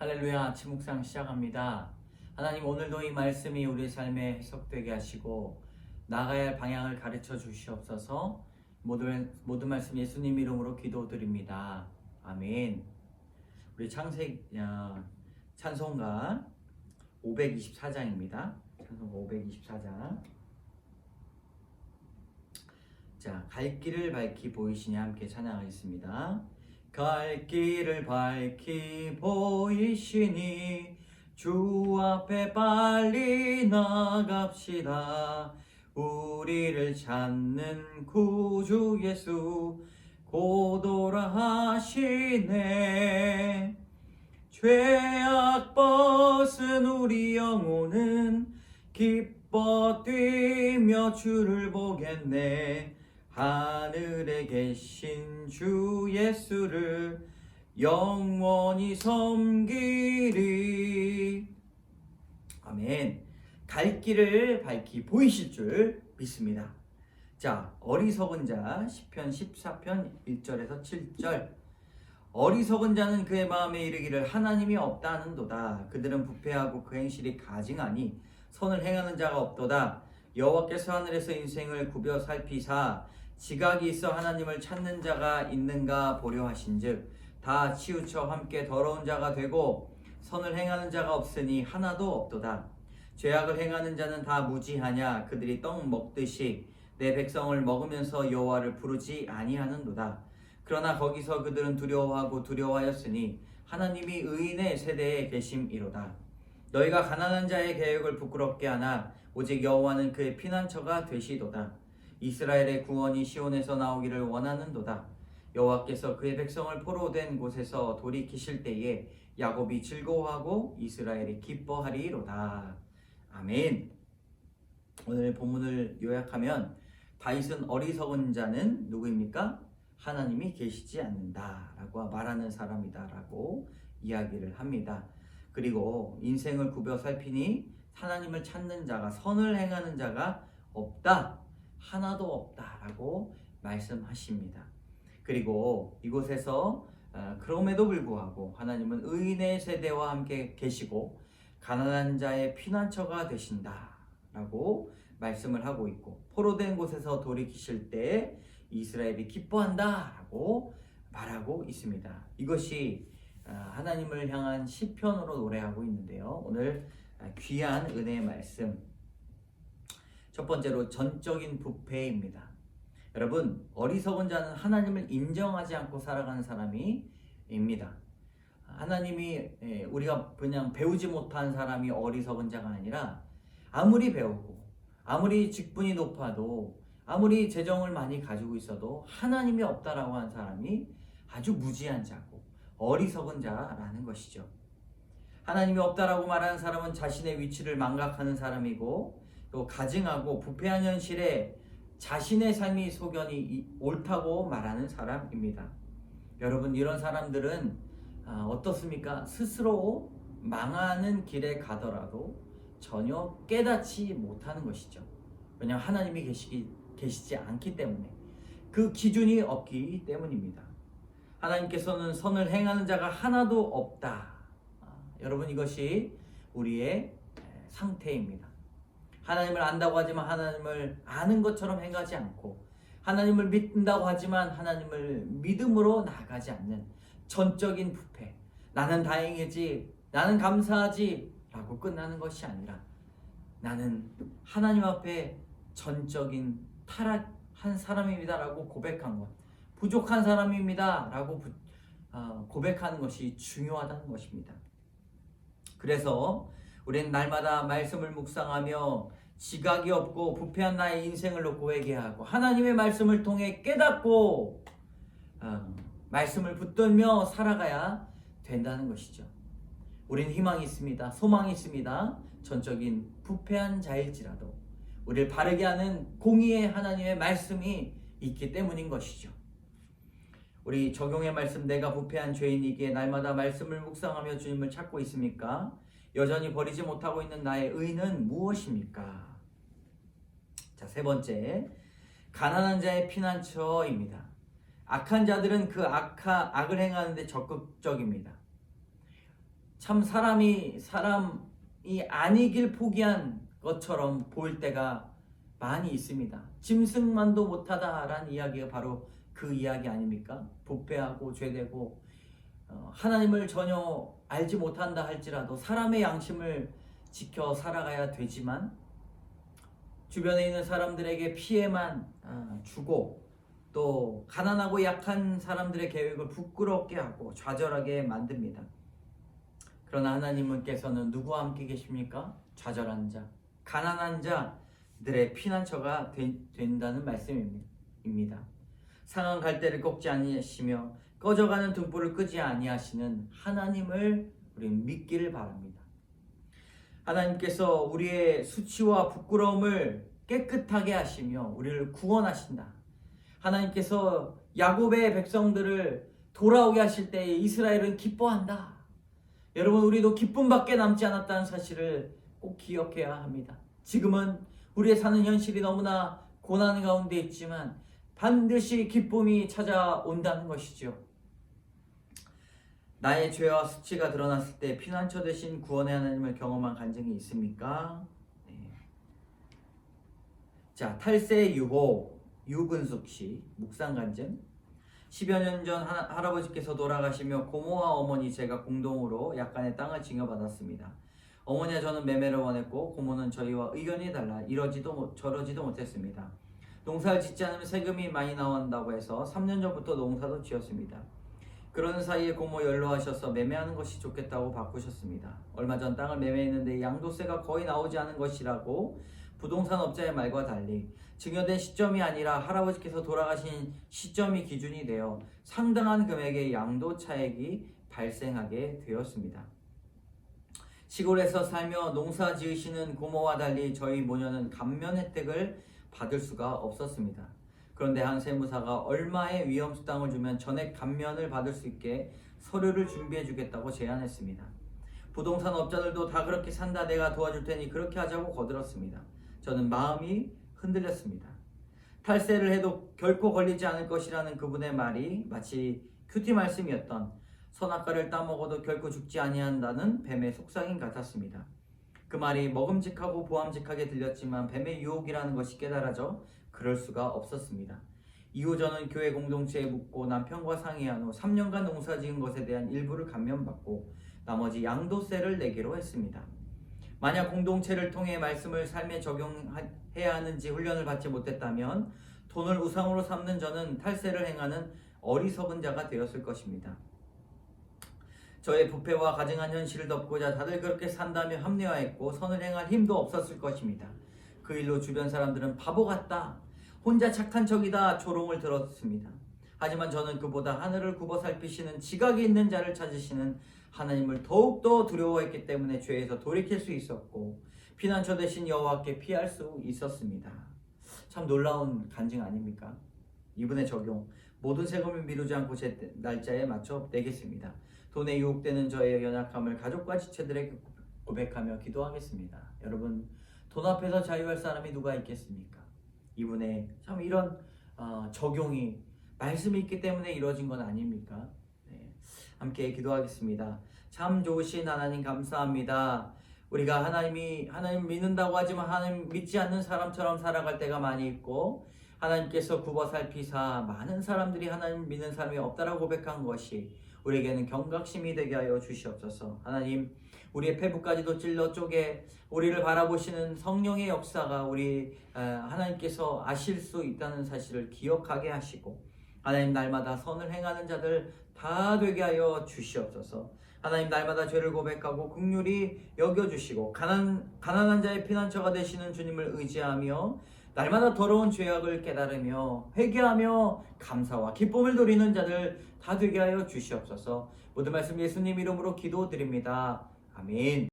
할렐루야. 아침 묵상 시작합니다. 하나님, 오늘도 이 말씀이 우리 삶에 해석되게 하시고 나아가야 할 방향을 가르쳐 주시옵소서. 모든 말씀 예수님 이름으로 기도드립니다. 아멘. 우리 찬송가 524장입니다. 찬송가 524장. 자, 갈 길을 밝히 보이시니 함께 찬양하겠습니다. 갈 길을 밝히 보이시니 주 앞에 빨리 나갑시다. 우리를 찾는 구주 예수 곧 오라 하시네. 죄악 벗은 우리 영혼은 기뻐 뛰며 주를 보겠네. 하늘에 계신 주 예수를 영원히 섬기리. 아멘. 갈 길을 밝히 보이실 줄 믿습니다. 자, 어리석은 자 시편 14편 1절에서 7절. 어리석은 자는 그의 마음에 이르기를 하나님이 없다 하는도다. 그들은 부패하고 그 행실이 가증하니 선을 행하는 자가 없도다. 여호와께서 하늘에서 인생을 굽여 살피사 지각이 있어 하나님을 찾는 자가 있는가 보려 하신즉 다 치우쳐 함께 더러운 자가 되고 선을 행하는 자가 없으니 하나도 없도다. 죄악을 행하는 자는 다 무지하냐. 그들이 떡 먹듯이 내 백성을 먹으면서 여호와를 부르지 아니하는도다. 그러나 거기서 그들은 두려워하고 두려워하였으니 하나님이 의인의 세대에 계심이로다. 너희가 가난한 자의 계획을 부끄럽게 하나 오직 여호와는 그의 피난처가 되시도다. 이스라엘의 구원이 시온에서 나오기를 원하는도다. 여호와께서 그의 백성을 포로된 곳에서 돌이키실 때에 야곱이 즐거워하고 이스라엘이 기뻐하리로다. 아멘. 오늘 본문을 요약하면 다윗은 어리석은 자는 누구입니까? 하나님이 계시지 않는다 라고 말하는 사람이다 라고 이야기를 합니다. 그리고 인생을 굽여 살피니 하나님을 찾는 자가, 선을 행하는 자가 없다, 하나도 없다 라고 말씀하십니다. 그리고 이곳에서 그럼에도 불구하고 하나님은 의인의 세대와 함께 계시고 가난한 자의 피난처가 되신다 라고 말씀을 하고 있고, 포로된 곳에서 돌이키실 때 이스라엘이 기뻐한다 라고 말하고 있습니다. 이것이 하나님을 향한 시편으로 노래하고 있는데요. 오늘 귀한 은혜의 말씀, 첫 번째로 전적인 부패입니다. 여러분, 어리석은 자는 하나님을 인정하지 않고 살아가는 사람입니다. 하나님이 우리가 그냥 배우지 못한 사람이 어리석은 자가 아니라 아무리 배우고 아무리 직분이 높아도 아무리 재정을 많이 가지고 있어도 하나님이 없다라고 한 사람이 아주 무지한 자고 어리석은 자라는 것이죠. 하나님이 없다라고 말하는 사람은 자신의 위치를 망각하는 사람이고 또 가증하고 부패한 현실에 자신의 삶이 소견이 옳다고 말하는 사람입니다. 여러분, 이런 사람들은 어떻습니까? 스스로 망하는 길에 가더라도 전혀 깨닫지 못하는 것이죠. 왜냐하면 하나님이 계시지 않기 때문에, 그 기준이 없기 때문입니다. 하나님께서는 선을 행하는 자가 하나도 없다. 여러분, 이것이 우리의 상태입니다. 하나님을 안다고 하지만 하나님을 아는 것처럼 행하지 않고, 하나님을 믿는다고 하지만 하나님을 믿음으로 나아가지 않는 전적인 부패. 나는 다행이지, 나는 감사하지 라고 끝나는 것이 아니라 나는 하나님 앞에 전적인 타락한 사람입니다 라고 고백한 것, 부족한 사람입니다 라고 고백하는 것이 중요하다는 것입니다. 그래서 우리는 날마다 말씀을 묵상하며 지각이 없고 부패한 나의 인생을 놓고 회개하고 하나님의 말씀을 통해 깨닫고 말씀을 붙들며 살아가야 된다는 것이죠. 우리는 희망이 있습니다. 소망이 있습니다. 전적인 부패한 자일지라도 우리를 바르게 하는 공의의 하나님의 말씀이 있기 때문인 것이죠. 우리 적용의 말씀, 내가 부패한 죄인이기에 날마다 말씀을 묵상하며 주님을 찾고 있습니까? 여전히 버리지 못하고 있는 나의 의는 무엇입니까? 자, 세 번째, 가난한 자의 피난처입니다. 악한 자들은 그 악을 행하는데 적극적입니다. 참 사람이 아니길 포기한 것처럼 보일 때가 많이 있습니다. 짐승만도 못하다라는 이야기가 바로 그 이야기 아닙니까? 부패하고 죄되고 하나님을 전혀 알지 못한다 할지라도 사람의 양심을 지켜 살아가야 되지만 주변에 있는 사람들에게 피해만 주고 또 가난하고 약한 사람들의 계획을 부끄럽게 하고 좌절하게 만듭니다. 그러나 하나님께서는 누구와 함께 계십니까? 좌절한 자, 가난한 자들의 피난처가 된다는 말씀입니다. 상한 갈대를 꺾지 아니하시며 꺼져가는 등불을 끄지 아니하시는 하나님을 우리는 믿기를 바랍니다. 하나님께서 우리의 수치와 부끄러움을 깨끗하게 하시며 우리를 구원하신다. 하나님께서 야곱의 백성들을 돌아오게 하실 때에 이스라엘은 기뻐한다. 여러분, 우리도 기쁨밖에 남지 않았다는 사실을 꼭 기억해야 합니다. 지금은 우리의 사는 현실이 너무나 고난 가운데 있지만 반드시 기쁨이 찾아온다는 것이죠. 나의 죄와 수치가 드러났을 때 피난처 되신 구원의 하나님을 경험한 간증이 있습니까? 네. 자, 탈세 유호 유근숙 씨 묵상 간증. 10여 년 전 할아버지께서 돌아가시며 고모와 어머니 제가 공동으로 약간의 땅을 증여받았습니다. 어머니와 저는 매매를 원했고 고모는 저희와 의견이 달라 이러지도 저러지도 못했습니다. 농사를 짓지 않으면 세금이 많이 나온다고 해서 3년 전부터 농사도 지었습니다. 그러는 사이에 고모 연로하셔서 매매하는 것이 좋겠다고 바꾸셨습니다. 얼마 전 땅을 매매했는데 양도세가 거의 나오지 않은 것이라고 부동산 업자의 말과 달리 증여된 시점이 아니라 할아버지께서 돌아가신 시점이 기준이 되어 상당한 금액의 양도 차액이 발생하게 되었습니다. 시골에서 살며 농사 지으시는 고모와 달리 저희 모녀는 감면 혜택을 받을 수가 없었습니다. 그런데 한 세무사가 얼마의 위험수당을 주면 전액 감면을 받을 수 있게 서류를 준비해 주겠다고 제안했습니다. 부동산 업자들도 다 그렇게 산다, 내가 도와줄 테니 그렇게 하자고 거들었습니다. 저는 마음이 흔들렸습니다. 탈세를 해도 결코 걸리지 않을 것이라는 그분의 말이 마치 큐티 말씀이었던 선악과를 따먹어도 결코 죽지 아니한다는 뱀의 속삭임 같았습니다. 그 말이 먹음직하고 보암직하게 들렸지만 뱀의 유혹이라는 것이 깨달아져 그럴 수가 없었습니다. 이후 저는 교회 공동체에 묻고 남편과 상의한 후 3년간 농사 지은 것에 대한 일부를 감면받고 나머지 양도세를 내기로 했습니다. 만약 공동체를 통해 말씀을 삶에 적용해야 하는지 훈련을 받지 못했다면 돈을 우상으로 삼는 저는 탈세를 행하는 어리석은 자가 되었을 것입니다. 저의 부패와 가증한 현실을 덮고자 다들 그렇게 산다며 합리화했고 선을 행할 힘도 없었을 것입니다. 그 일로 주변 사람들은 바보 같다, 혼자 착한 척이다 조롱을 들었습니다. 하지만 저는 그보다 하늘을 굽어 살피시는 지각이 있는 자를 찾으시는 하나님을 더욱더 두려워했기 때문에 죄에서 돌이킬 수 있었고 피난처 되신 여호와께 피할 수 있었습니다. 참 놀라운 간증 아닙니까? 이분의 적용. 모든 세금을 미루지 않고 제 날짜에 맞춰 내겠습니다. 돈에 유혹되는 저의 연약함을 가족과 지체들에게 고백하며 기도하겠습니다. 여러분, 돈 앞에서 자유할 사람이 누가 있겠습니까? 이분의 참 이런 적용이 말씀이 있기 때문에 이루어진 건 아닙니까? 네. 함께 기도하겠습니다. 참 좋으신 하나님 감사합니다. 우리가 하나님 믿는다고 하지만 하나님 믿지 않는 사람처럼 살아갈 때가 많이 있고 하나님께서 굽어 살피사 많은 사람들이 하나님 믿는 사람이 없다라고 고백한 것이 우리에게는 경각심이 되게 하여 주시옵소서. 하나님, 우리의 폐부까지도 찔러 쪼개 우리를 바라보시는 성령의 역사가 우리 하나님께서 아실 수 있다는 사실을 기억하게 하시고 하나님, 날마다 선을 행하는 자들 다 되게 하여 주시옵소서. 하나님, 날마다 죄를 고백하고 긍휼히 여겨주시고 가난한 자의 피난처가 되시는 주님을 의지하며 날마다 더러운 죄악을 깨달으며 회개하며 감사와 기쁨을 누리는 자들 다 되게 하여 주시옵소서. 모든 말씀 예수님 이름으로 기도드립니다. 아멘.